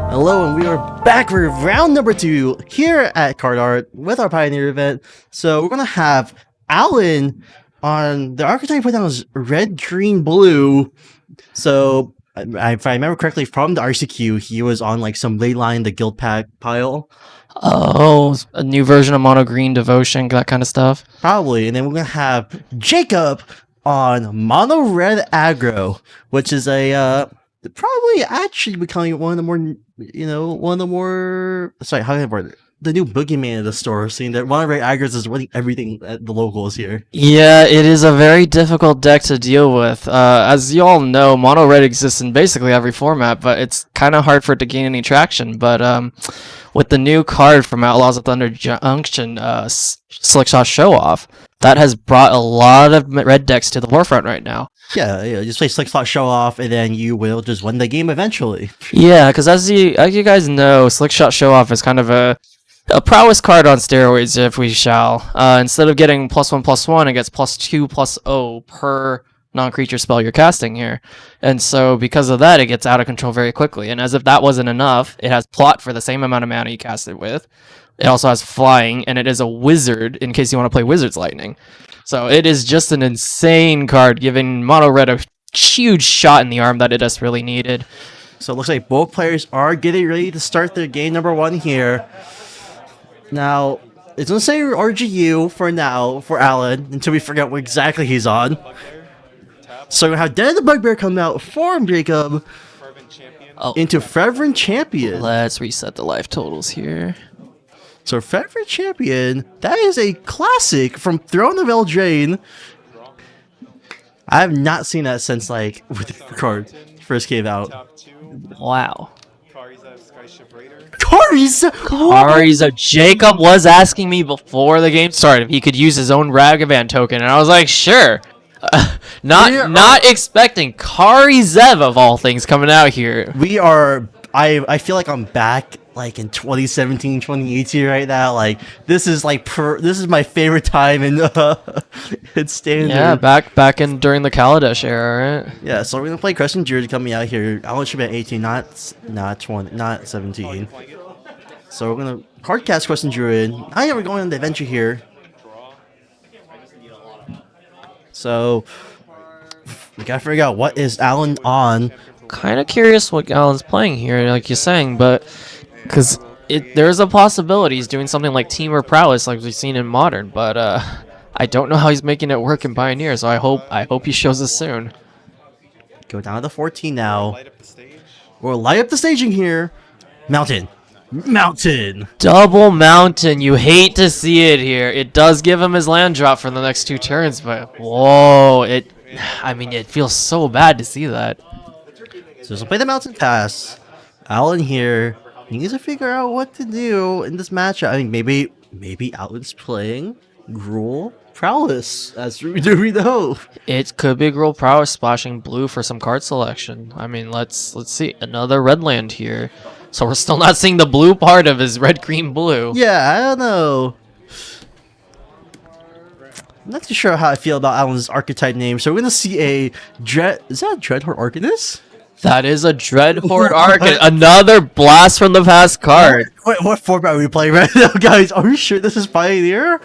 Hello, and we are back for round number 2 here at Card Art with our Pioneer event. So we're gonna have Alan on the archetype put down as red, green, blue. So if I remember correctly from the RCQ, he was on like some ley line, the guild pack pile. Oh, a new version of Mono Green Devotion, that kind of stuff. Probably. And then we're gonna have Jacob on Mono Red Aggro, which is a probably actually becoming one of the more, sorry, how can I word it? The new boogeyman of the store, seeing that Mono Red Aggros is winning everything at the locals here. Yeah, it is a very difficult deck to deal with. As you all know, Mono Red exists in basically every format, but it's kind of hard for it to gain any traction. But with the new card from Outlaws of Thunder Junction, Slickshot Show Off, that has brought a lot of red decks to the forefront right now. Yeah, just play Slickshot Show Off, and then you will just win the game eventually. Yeah, because as you guys know, Slickshot Show Off is kind of a prowess card on steroids, if we shall. Instead of getting +1/+1, it gets +2/+0 per non-creature spell you're casting here. And so because of that, it gets out of control very quickly. And as if that wasn't enough, it has plot for the same amount of mana you cast it with. It also has flying, and it is a wizard in case you want to play Wizard's Lightning. So it is just an insane card, giving Mono Red a huge shot in the arm that it just really needed. So it looks like both players are getting ready to start their game number 1 here. Now, it's going to say RGU for now, for Alan, until we figure out what exactly he's on. So we're going to have Den of the Bugbear come out for Jacob into Fervent Champion. Let's reset the life totals here. So Fervent Champion, that is a classic from Throne of Eldraine. I have not seen that since like when the card first came out. Wow. Kariza! Jacob was asking me before the game started if he could use his own Ragavan token, and I was like, sure. Not expecting Kari Zev of all things coming out here. We are. I feel like I'm back like in 2017, 2018 right now. Like this is like this is my favorite time in Standard. Yeah, back in during the Kaladesh era, right? Yeah, so we're gonna play Crescent Druid coming out here. I want you to be at 18, not 20, not 17. So we're gonna hard cast Crescent Druid. Now yeah, we're going on the adventure here. So we gotta figure out what is Alan on. Kind of curious what Alan's playing here, like you're saying, but because there's a possibility he's doing something like Team or Prowess, like we've seen in Modern, but I don't know how he's making it work in Pioneer. So I hope he shows us soon. Go down to 14 now. We'll light up the staging here. Mountain. Double mountain. You hate to see it here. It does give him his land drop for the next 2 turns, but whoa, it feels so bad to see that. So we'll play the Mountain Pass. Alan here needs to figure out what to do in this matchup. I mean, maybe Alan's playing Gruul Prowess, as we know. It could be Gruul Prowess splashing blue for some card selection. I mean, let's see. Another red land here. So we're still not seeing the blue part of his red, green, blue. Yeah, I don't know. I'm not too sure how I feel about Alan's archetype name. So we're going to see a Is that a Dreadhorde Arcanist? That is a Dreadhorde Arcanist. Another blast from the past card. Wait, what format are we playing right now, guys? Are we sure this is Pioneer?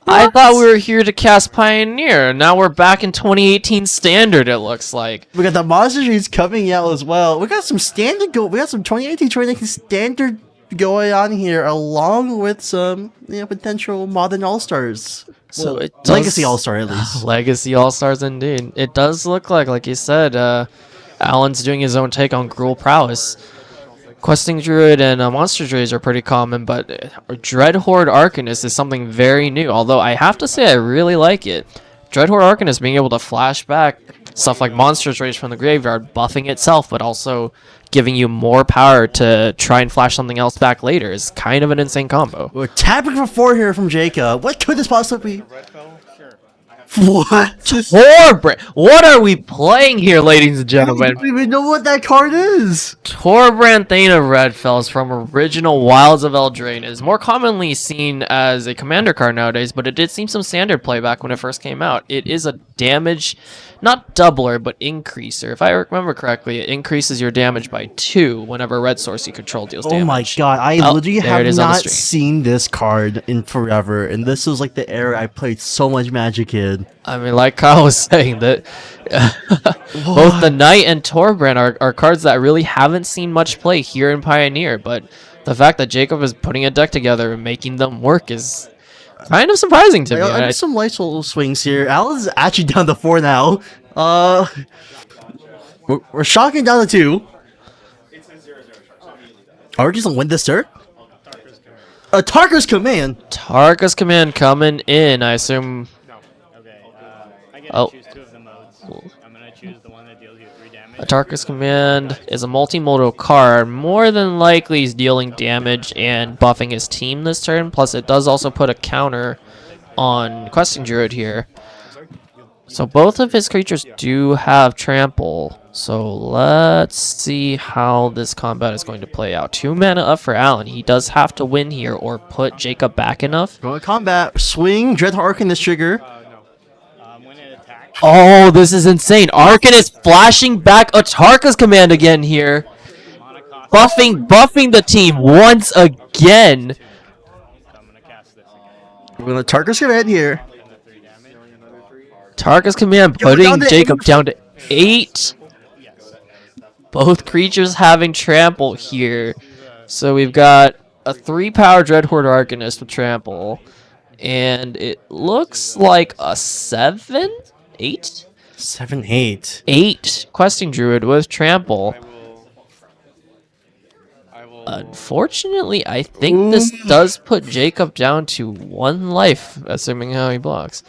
I thought we were here to cast Pioneer. Now we're back in 2018 Standard, it looks like. We got the Monster Trees coming out as well. We got some Standard we got some 2018, 2019 Standard going on here, along with some potential Modern All-Stars. So it does, Legacy All-Star, at least. Legacy All-Stars, indeed. It does look like you said, Alan's doing his own take on Gruul Prowess. Questing Druid and Monster Druids are pretty common, but Dreadhorde Arcanist is something very new, although I have to say I really like it. Dreadhorde Arcanist being able to flash back stuff like Monster Druids from the graveyard, buffing itself, but also giving you more power to try and flash something else back later is kind of an insane combo. We're tapping for 4 here from Jacob. What could this possibly be? What? Torbran! What are we playing here, ladies and I gentlemen? don't even know what that card is. Torbran Thane of Redfells from original Wilds of Eldraine is more commonly seen as a commander card nowadays, but it did seem some standard play back when it first came out. It is a damage, not doubler, but increaser. If I remember correctly, it increases your damage by 2 whenever red source you control deals damage. Oh my god, I Oh, literally there it have is on the not stream. seen this card in forever, and this was like the era I played so much Magic in. I mean, like Kyle was saying, that both the Knight and Torbran are cards that really haven't seen much play here in Pioneer, but the fact that Jacob is putting a deck together and making them work is kind of surprising to me. I got some nice little swings here. Alan's actually down to 4 now. We're shocking down to 2. Are we just gonna win this turn? Tarkar's Command. Tarka's Command coming in, I assume. Okay, I get to Oh. choose 2 of the modes. I'm gonna choose the one that deals you 3 damage. Tarka's Command is a multimodal card. More than likely he's dealing damage and buffing his team this turn. Plus it does also put a counter on Questing Druid here. So both of his creatures do have trample. So let's see how this combat is going to play out. 2 mana up for Alan. He does have to win here or put Jacob back enough. Going to combat. Swing. Dreadhawk Arcanist trigger. When it attacks, Oh, this is insane. Arcan is flashing back a Tarka's Command again here. mana cost, Buffing the team once again. so I'm gonna cast this again. We're going to Tarkar's Command here. And the 3 damage. Tarka's Command Yo, down putting to Jacob 8. down to 8. Yes. Both creatures having trample here. So we've got a 3-power Dreadhorde Arcanist with trample. And it looks like a 7? 8? 7/8. 8 Questing Druid with trample. I will. Unfortunately, I think this does put Jacob down to 1 life, assuming how he blocks.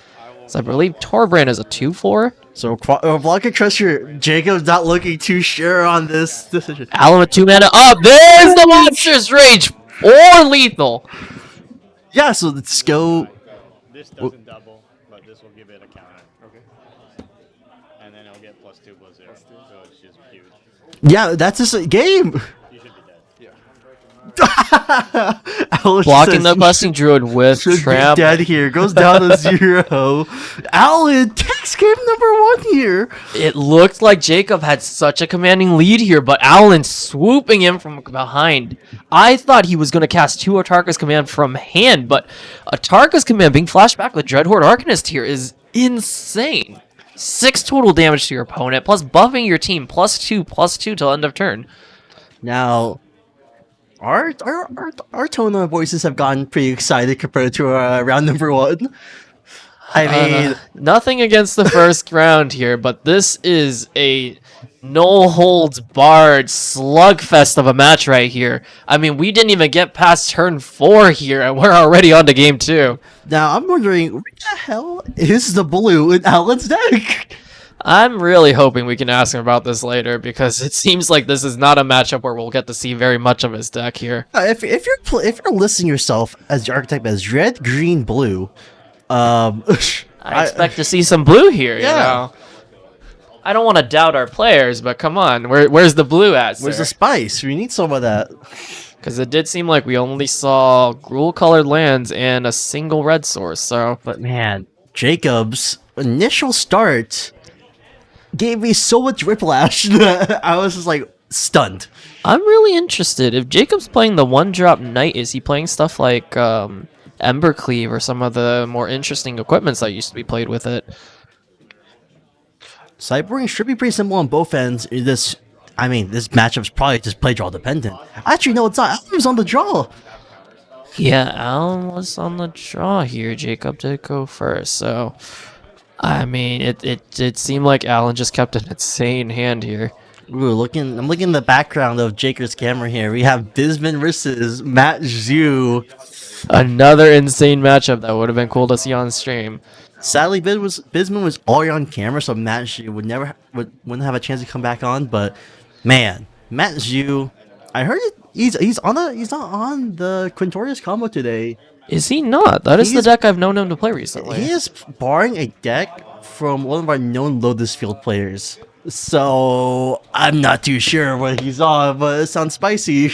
So I believe Torbran is a 2/4. So, Block and Crusher, Jacob's not looking too sure on this decision. Alan with 2 mana up. There's the Monstrous Rage or lethal. Yeah, so let's go. This doesn't double, but this will give it a counter. Okay. And then it'll get +2/+0. So it's just huge. Yeah, that's just a game. You should be dead. Alan Blocking says the he Questing Druid with should be trample. dead here. Goes down to 0. Alan takes game number 1 here. It looked like Jacob had such a commanding lead here, but Alan swooping him from behind. I thought he was going to cast 2 Atarka's Command from hand, but Atarka's Command being flashed back with Dreadhorde Arcanist here is insane. 6 total damage to your opponent, plus buffing your team, +2/+2 till end of turn. Now, our tone of voices have gotten pretty excited compared to round number 1. I mean, Nothing against the first round here, but this is a no holds barred slugfest of a match right here. I mean, we didn't even get past turn 4 here, and we're already on to game 2. now I'm wondering, what the hell is the blue in Alan's deck? I'm really hoping we can ask him about this later, because it seems like this is not a matchup where we'll get to see very much of his deck here. If you're listing yourself as your archetype as red, green, blue, I expect to see some blue here, Yeah. you know? I don't want to doubt our players, but come on, where's the blue at, where's the spice? We need some of that. Because it did seem like we only saw Gruul-colored lands and a single red source, so... But man, Jacob's initial start gave me so much whiplash that I was just like stunned. I'm really interested. If Jacob's playing the 1-drop Knight, is he playing stuff like Embercleave or some of the more interesting equipments that used to be played with it? Sideboarding should be pretty simple on both ends. This matchup's probably just play draw dependent. Actually, no, it's not. Alan was on the draw. Yeah, Alan was on the draw here. Jacob did go first, so... I mean, it seemed like Alan just kept an insane hand here. Ooh, I'm looking in the background of Jaker's camera here. We have Bisman versus Matt Zhu. Another insane matchup that would have been cool to see on stream. Sadly, Bisman was already on camera, so Matt Zhu wouldn't have a chance to come back on. But man, Matt Zhu, I heard he's not on the Quintorius combo today. Is he not? That is the He's- deck I've known him to play recently. He is borrowing a deck from one of our known Lotus Field players. So I'm not too sure what he's on, but it sounds spicy.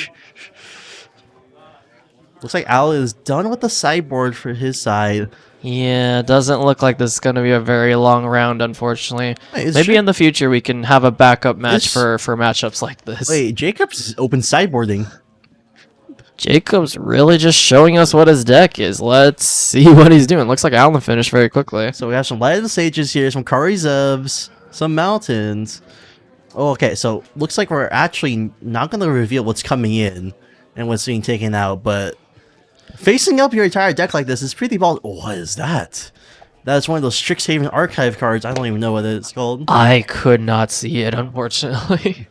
Looks like Al is done with the sideboard for his side. Yeah, it doesn't look like this is going to be a very long round, unfortunately. Wait, is Maybe Ja- in the future we can have a backup match Is- for matchups like this. Wait, Jacobs is open sideboarding. Jacob's really just showing us what his deck is. Let's see what he's doing. Looks like Alan finished very quickly. So we have some Light of the Sages here, some Kari Zevs, some Mountains. Oh, okay, so looks like we're actually not going to reveal what's coming in and what's being taken out, but facing up your entire deck like this is pretty bold. Oh, what is that? That's one of those Strixhaven archive cards. I don't even know what it's called. I could not see it, unfortunately.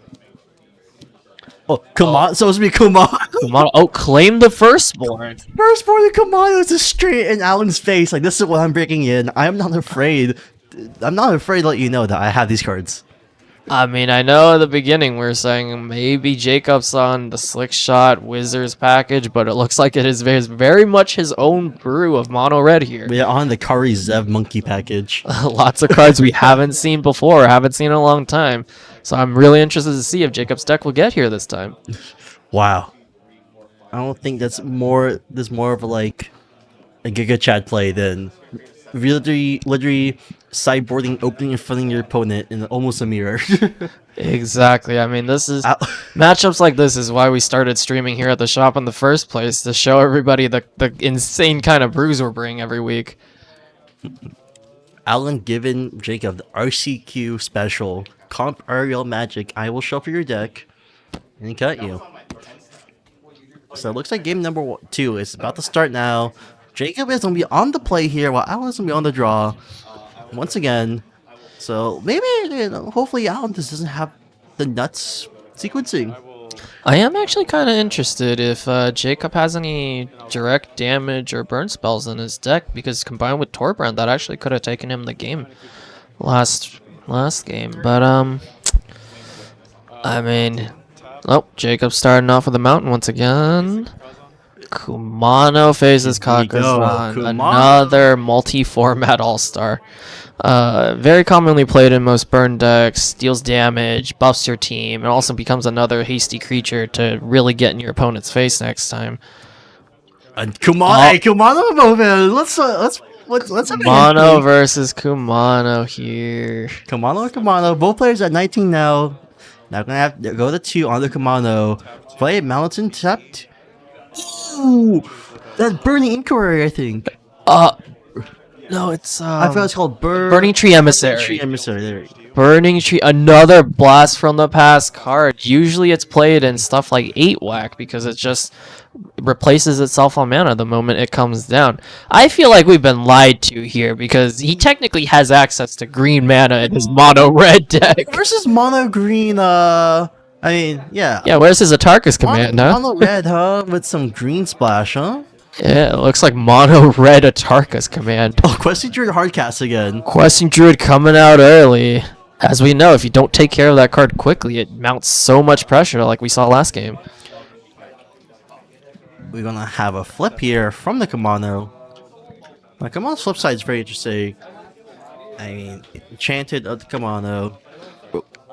Oh, Kumano. So it's supposed to be Kumano. Oh, claim the firstborn. Firstborn of Kumano is just straight in Alan's face. Like, this is what I'm breaking in. I'm not afraid. I'm not afraid to let you know that I have these cards. I mean, I know at the beginning we are saying maybe Jacob's on the Slick Shot Wizards package, but it looks like it is very much his own brew of mono red here. We're on the Kari Zev monkey package. Lots of cards we haven't seen before, haven't seen in a long time. So I'm really interested to see if Jacob's deck will get here this time. Wow. I don't think that's more. There's more of like a Giga Chad play than literally sideboarding, opening, and fronting your opponent in almost a mirror. Exactly. I mean, this is Ow. matchups like this is why we started streaming here at the shop in the first place, to show everybody the insane kind of brews we're bringing every week. Alan given Jacob the RCQ special comp Ariel Magic. I will shuffle your deck and cut you. So it looks like game number 2 is about to start now. Jacob is going to be on the play here while Alan's going to be on the draw once again. So maybe, hopefully Alan just doesn't have the nuts sequencing. I am actually kind of interested if Jacob has any direct damage or burn spells in his deck, because combined with Torbrand, that actually could have taken him the game last game. But I mean, oh, Jacob's starting off with a mountain once again. Kumano faces Here we go, Kakuran, Kumano. another multi-format all-star. Very commonly played in most burn decks, deals damage, buffs your team, and also becomes another hasty creature to really get in your opponent's face next time. And Kumano, hey, Kumano moment. Let's have a Kumano handshake. versus Kumano here. Kumano. Both players at 19 now. Now gonna have to go to 2 on the Kumano. Play Mountain tapped. Ooh, that's Burning Inquiry, I think. No, it's I forgot it's called Burning Tree Emissary. Tree Emissary. There we go. Burning Tree, another Blast from the Past card. Usually it's played in stuff like 8-Whack because it just replaces itself on mana the moment it comes down. I feel like we've been lied to here because he technically has access to green mana in his mono red deck. Versus Mono Green. I mean, yeah. Yeah, where's his Atarkus command, huh? Mono Red, huh? With some green splash, huh? Yeah, it looks like mono red Atarkus command. Oh, Questing Druid Hardcast again. Questing Druid coming out early. As we know, if you don't take care of that card quickly, it mounts so much pressure like we saw last game. We're gonna have a flip here from the Kumano. Now, Kumano's flip side is very interesting. I mean, Enchanted of the Kumano.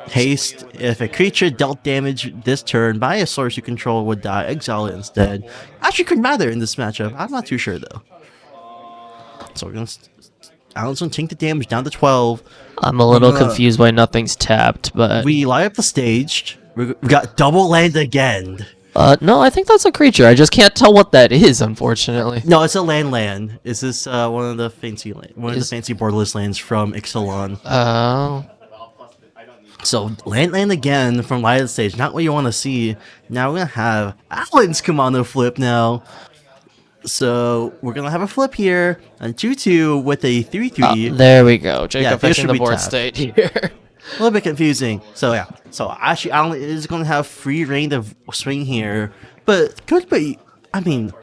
Haste. If a creature dealt damage this turn by a source you control would die, exile it instead. Actually could matter in this matchup. I'm not too sure though. So we're gonna Alan's gonna take the damage down to 12. I'm a little confused why nothing's tapped, but We light up the stage. We got double land again. no, I think that's a creature. I just can't tell what that is, unfortunately. No, it's a land. Is this one of the fancy borderless lands from Ixalan? Oh. So land again from light of the stage. Not what you want to see. Now we're gonna have Alan's Kumano flip now. So we're gonna have a flip here, a 2/2 with a 3/3. There we go. Jacob this fixing should the be board tapped. state here. A little bit confusing. So yeah. So actually, Alan is gonna have free reign of swing here, but could be. I mean,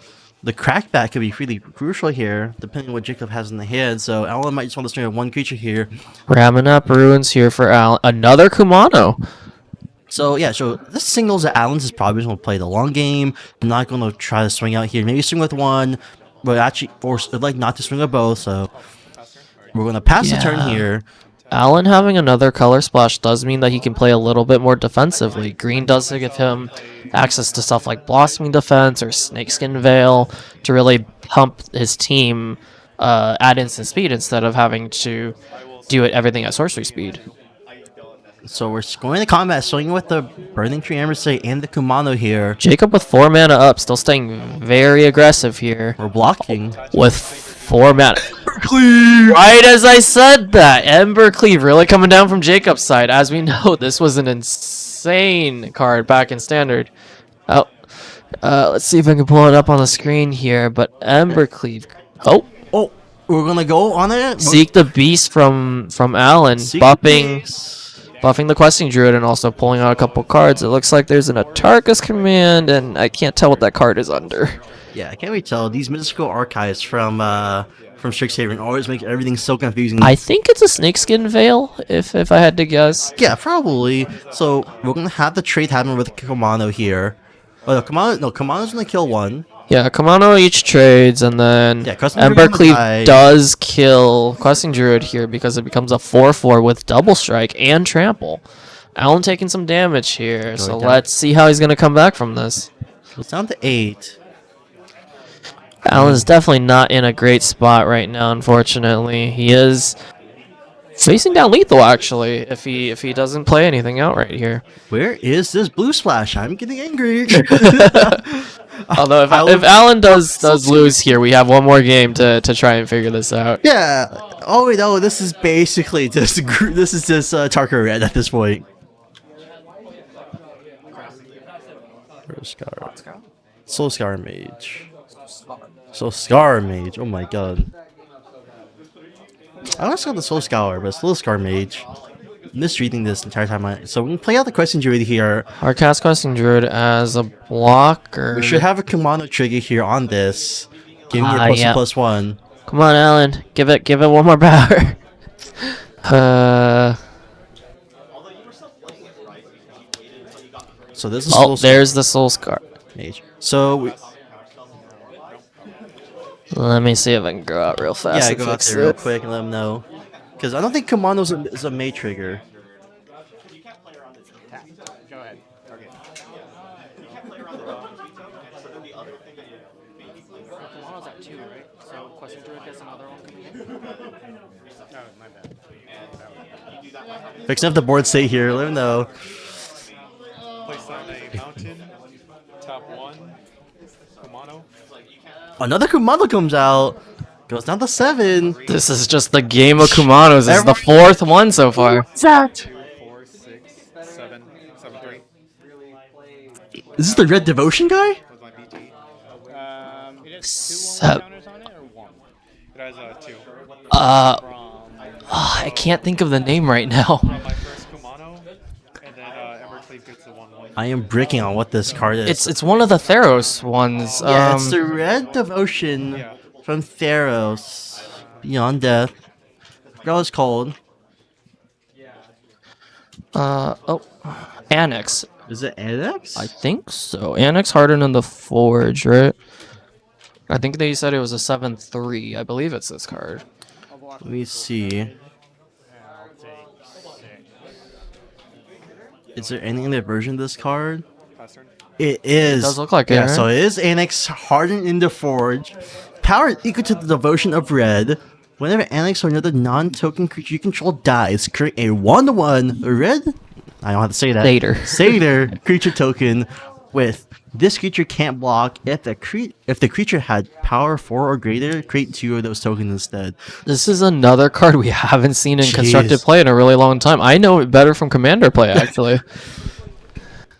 the crackback could be really crucial here, depending on what Jacob has in the hand. So Alan might just want to string one creature here. Ramming up ruins here for Alan. Another Kumano. So yeah, so this signals that Alan's is probably going to play the long game. Not going to try to swing out here. Maybe swing with one, but actually, or like not to swing a bow. So we're gonna pass the turn Yeah. here. Alan having another color splash does mean that he can play a little bit more defensively. Green does give him access to stuff like Blossoming Defense or Snakeskin Veil to really pump his team at instant speed instead of having to do everything at sorcery speed. So we're going to combat, swinging with the Burning Tree Embassy and the Kumano here. Jacob with 4 mana up, still staying very aggressive here We're blocking. with 4 mana. Right as I said that, Ember Cleave really coming down from Jacob's side. As we know, this was an insane card back in Standard. Oh, let's see if I can pull it up on the screen here. But Ember Cleave. Oh, Oh, we're gonna go on it. Seek the Beast from Alan, Seek buffing Beast. buffing the Questing Druid and also pulling out a couple cards. It looks like there's an Atarka's Command, and I can't tell what that card is under. Yeah, I can't really tell. These mystical archives from Strixhaven always make everything so confusing. I think it's a Snakeskin Veil, if I had to guess. Yeah, probably. So we're gonna have the trade happen with Kumano here. Oh, no, Kumano's gonna kill one. Yeah, Kamano each trades, and then Yeah, Questing Druid Ember gonna Cleave die. does kill Questing Druid here because it becomes a 4/4 with double strike and trample. Alan taking some damage here, so down. let's see how he's gonna come back from this. It's down to 8. Alan's definitely not in a great spot right now, unfortunately. He is facing down lethal, actually, if he doesn't play anything out right here. Where is this blue splash? I'm getting angry. Although if Alan does lose here, we have one more game to try and figure this out. Yeah. Oh wait, no. This is basically just Tarka Red at this point. Soul Scar Mage. Soul Scar Mage. Oh my god. I almost got the Soul Scour, but Soul Scar Mage. Misreading this entire time. So we can play out the Questing Druid here. Our cast Questing Druid as a blocker. We should have a Kumano trigger here on this. Giving you Yeah. +1/+1. Come on, Alan. Give it one more power. So this is Soul Scar There's the Soul Scar. Mage. So Let me see if I can go out real fast. yeah, and go out fix there real it. quick and let them know. Because I don't think Kumano's is a May trigger. Go ahead. Okay. Kamano's at 2, right? So Questing Druid gets another one coming in. Oh, my bad. Fixing up the board state here, let them know. Place on a mountain, top 1, Kumano. Another Kumano comes out. Goes down to 7. This is just the game of Kumanos. This is the 4th one so far. 2, 4, 6, 7, 7, 3. Is this the Red Devotion guy? Was my BT. It has 2 Sep- counters on it or 1? It has 2. From I can't think of the name right now. My first Kumano, and then Evercleave gets the 1/1. I am bricking on what this card is. It's one of the Theros ones. Yeah, it's the Red Devotion Yeah. from Theros. Beyond Death. I forgot what it's called. Annex. Is it Annex? I think so. Annex Hardened in the Forge, right? I think they said it was a 7/3. I believe it's this card. Let me see. Is there any other version of this card? Pass turn. It is. It does look like it, Yeah, right? so it is Annex Hardened in the Forge. Power equal to the devotion of red. Whenever Annex or another non-token creature you control dies, create a 1/1 red. I don't have to say that. Satyr creature token with this creature can't block. If the creature had power 4 or greater, create 2 of those tokens instead. This is another card we haven't seen in Jeez. constructed play in a really long time. I know it better from Commander play, actually.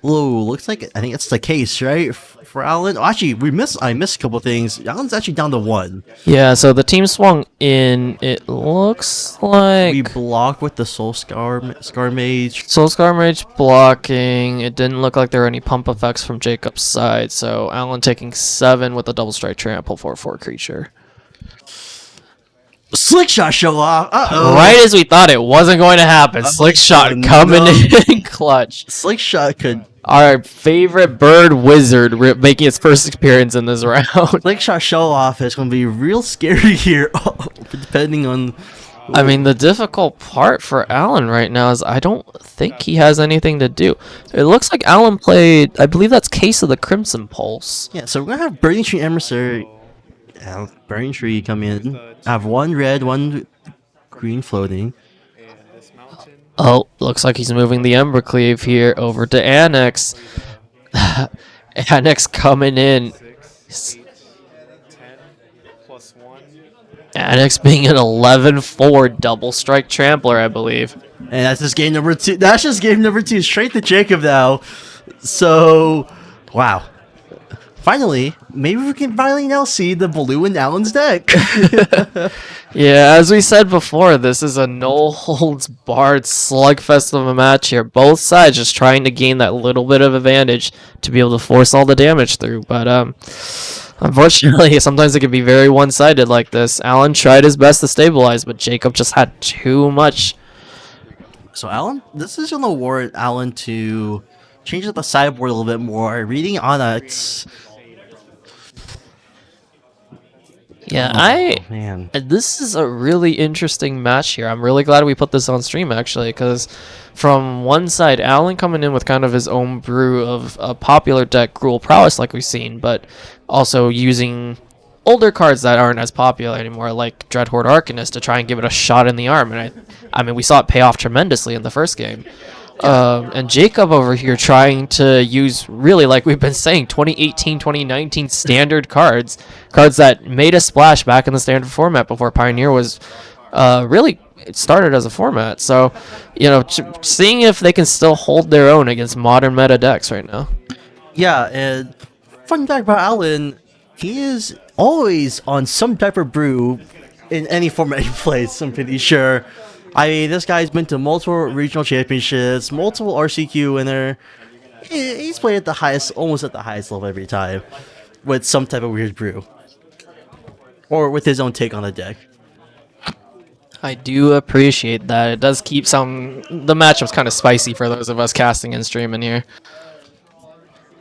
Whoa, looks like I think it's the case, right? For Alan. Oh, actually, I missed a couple things. Alan's actually down to 1. Yeah, so the team swung in. It looks like We blocked with the Soul Scar Mage. Soul Scar Mage blocking. It didn't look like there were any pump effects from Jacob's side, so Alan taking 7 with a double strike trample for a 4 creature. Slick shot show off. Uh-oh. Right as we thought it wasn't going to happen. Slick shot coming in clutch. Slick shot could. Our favorite bird wizard making its first appearance in this round. Slick shot show off is going to be real scary here, depending on. I mean, the difficult part for Alan right now is I don't think he has anything to do. It looks like Alan played, I believe that's Case of the Crimson Pulse. Yeah, so we're going to have Burning Tree Emissary. Burning Tree come in. I have one red, one green floating. And this mountain. Oh, looks like he's moving the Embercleave here over to Annex. Annex coming in. 6, 8, 10, +1. Annex being an 11-4 double strike trampler, I believe. And that's just game number 2. That's just game number 2. Straight to Jacob now. So, wow. Finally, maybe we can finally now see the blue in Alan's deck. Yeah, as we said before, this is a no-holds-barred slugfest of a match here. Both sides just trying to gain that little bit of advantage to be able to force all the damage through. But unfortunately, sometimes it can be very one-sided like this. Alan tried his best to stabilize, but Jacob just had too much. So Alan, this is going to warrant Alan to change up the sideboard a little bit more. Reading Onyx. Yeah, Man. This is a really interesting match here. I'm really glad we put this on stream, actually, because from one side, Alan coming in with kind of his own brew of a popular deck, Gruul Prowess, like we've seen, but also using older cards that aren't as popular anymore, like Dreadhorde Arcanist, to try and give it a shot in the arm. And I mean, we saw it pay off tremendously in the first game. And Jacob over here trying to use, really, like we've been saying, 2018, 2019 standard cards that made a splash back in the standard format before Pioneer was really it started as a format. So, you know, seeing if they can still hold their own against modern meta decks right now. Yeah, and fun fact about Alan, he is always on some type of brew in any format he plays, I'm pretty sure. I mean, this guy's been to multiple regional championships, multiple RCQ winner. He's played at the highest, almost at the highest level every time, with some type of weird brew, or with his own take on the deck. I do appreciate that. It does keep the matchup's kind of spicy for those of us casting and streaming here.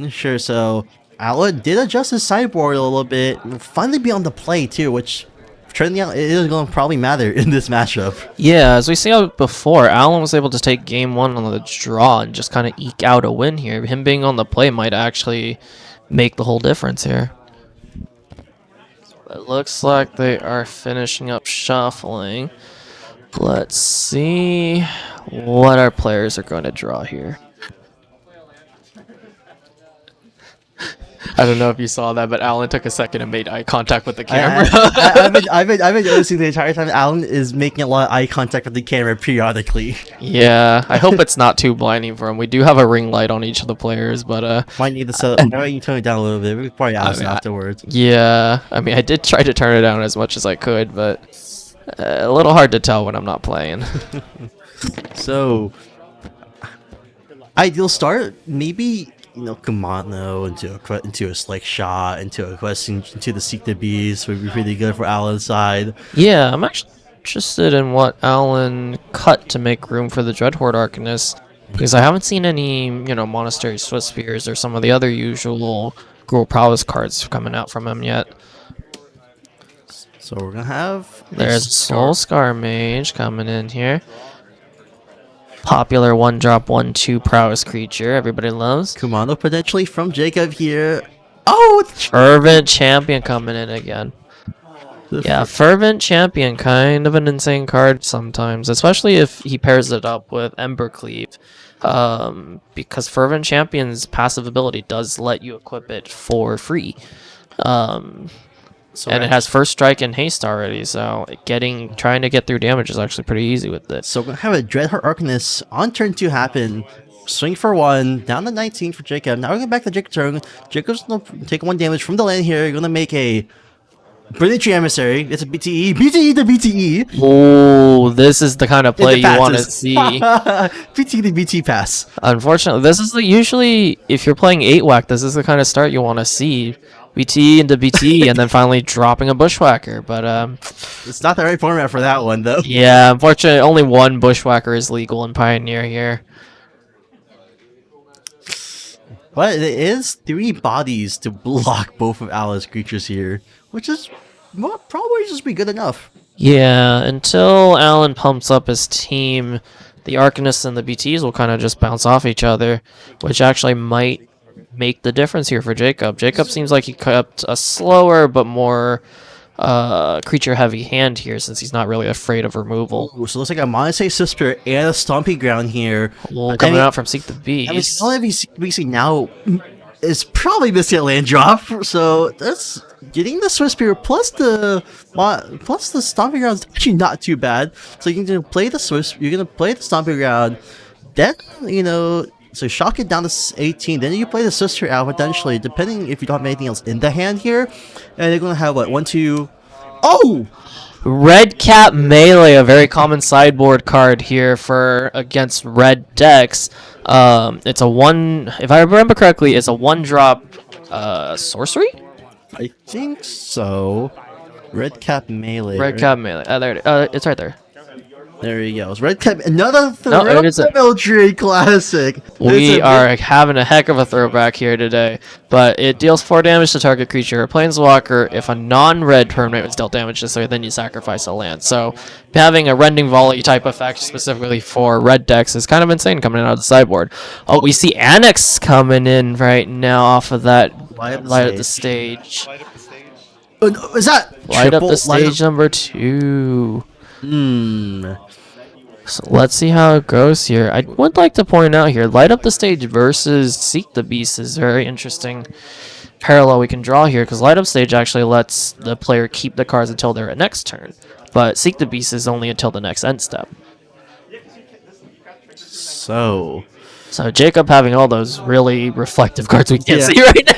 Sure. So Alan did adjust his sideboard a little bit, finally be on the play too, which turning out it is going to probably matter in this matchup. Yeah, as we saw before, Alan was able to take game 1 on the draw and just kind of eke out a win here. Him being on the play might actually make the whole difference here. It looks like they are finishing up shuffling. Let's see what our players are going to draw here. I don't know if you saw that, but Alan took a second and made eye contact with the camera. I've been noticing the entire time Alan is making a lot of eye contact with the camera periodically. Yeah, I hope it's not too blinding for him. We do have a ring light on each of the players, but might need to set up. Might need to turn it down a little bit. We probably ask afterwards. Yeah, I mean, I did try to turn it down as much as I could, but a little hard to tell when I'm not playing. So, ideal start, maybe, you know, Kumano into a Slick Shot, into a quest into the Seek the Beast would be pretty good for Alan's side. Yeah, I'm actually interested in what Alan cut to make room for the Dreadhorde Arcanist, because I haven't seen any, you know, Monastery Swiss Spears or some of the other usual Gruul Prowess cards coming out from him yet. So we're gonna have There's Soul Scar Mage coming in here. Popular 1-drop 1/2 prowess creature everybody loves. Kumano potentially from Jacob here. Oh, Fervent Champion coming in again. Yeah, Fervent Champion, kind of an insane card sometimes, especially if he pairs it up with Embercleave. Because Fervent Champion's passive ability does let you equip it for free. And it has first strike and haste already, so trying to get through damage is actually pretty easy with this. So we're gonna have a Dreadhorde Arcanist on turn 2 happen. Swing for 1, down to 19 for Jacob. Now we're going back to Jacob's turn. Jacob's gonna take 1 damage from the land here. You're gonna make a Brilliant Tree Emissary. It's a BTE. BTE to BTE. Oh, this is the kind of play you want to see. BTE to BT pass. Unfortunately, this is usually, if you're playing 8-whack, this is the kind of start you want to see. BT into BT, and then finally dropping a Bushwhacker. But It's not the right format for that one, though. yeah, unfortunately, only one Bushwhacker is legal in Pioneer here. But it is 3 bodies to block both of Alan's creatures here, which is probably just be good enough. Yeah, until Alan pumps up his team, the Arcanists and the BTs will kind of just bounce off each other, which actually might make the difference here for Jacob. Jacob seems like he kept a slower but more creature-heavy hand here, since he's not really afraid of removal. Ooh, so it looks like a Monetary Sister and a Stomping Ground here. Well, coming out from Seek the Beast. I mean, BC now is probably missing a land drop, so that's getting the Swiss Spear plus the Stomping Ground is actually not too bad. So you're gonna play the Swiss, you're gonna play the Stomping Ground, then so shock it down to 18. Then you play the Sister out potentially, depending if you don't have anything else in the hand here, and they're gonna have what 1, 2. Oh! Red Cap Melee, a very common sideboard card here for against red decks. It's a one, if I remember correctly, it's a 1-drop sorcery? I think so. Red Cap Melee. Red right? Cap Melee. There it is. It's right there. There you go. It's Red Cap. Another No, it is a- Trade classic. We are having a heck of a throwback here today, but it deals 4 damage to target creature or planeswalker. If a non-red permanent is dealt damage to this, then you sacrifice a land. So having a Rending Volley type effect specifically for red decks is kind of insane coming out of the sideboard. Oh, we see Annex coming in right now off of that light up the stage. Light up the stage. Is that Light up triple- the stage number 2. So let's see how it goes here. I would like to point out here, Light Up the Stage versus Seek the Beast is very interesting parallel we can draw here, because Light Up Stage actually lets the player keep the cards until their next turn, but Seek the Beast is only until the next end step. So Jacob having all those really reflective cards we can't Yeah. see right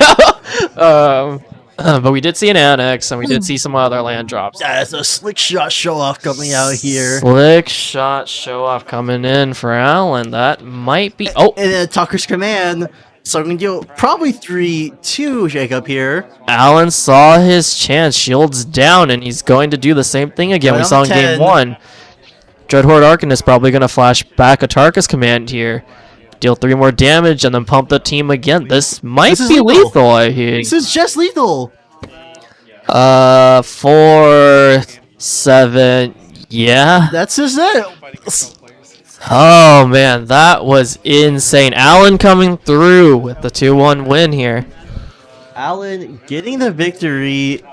now. But we did see an Annex, and we did see some other land drops. yeah, it's a slick shot show off coming out here. Slick shot show off coming in for Alan. That might be. Oh, And then Tucker's Command. So I'm gonna do probably 3-2 Jacob here. Alan saw his chance. Shields down, and he's going to do the same thing again we Right saw on in game 10. 1. Dreadhorde Arcanist probably going to flash back a Tarkus Command here. Deal 3 more damage, and then pump the team again. This might This is be lethal. lethal, I hear. This is just lethal. 4, 7. Yeah. That's just it. Fighting control players. Oh, man. That was insane. Alan coming through with the 2-1 win here. Alan getting the victory.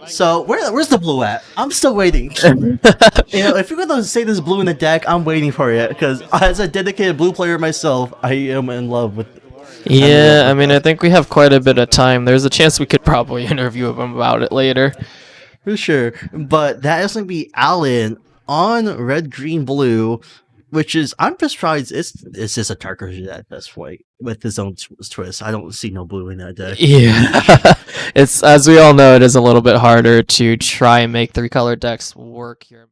So where's the blue at? I'm still waiting. If you're gonna say there's blue in the deck, I'm waiting for it because as a dedicated blue player myself, I am in love with. Yeah, I mean, I think we have quite a bit of time. There's a chance we could probably interview him about it later. For sure, but that is gonna be Alan on red, green, blue, which is I'm just surprised it's just a Tarkers at this point with his own twist. I don't see no blue in that deck. Yeah, it's, as we all know, it is a little bit harder to try and make 3-color decks work here.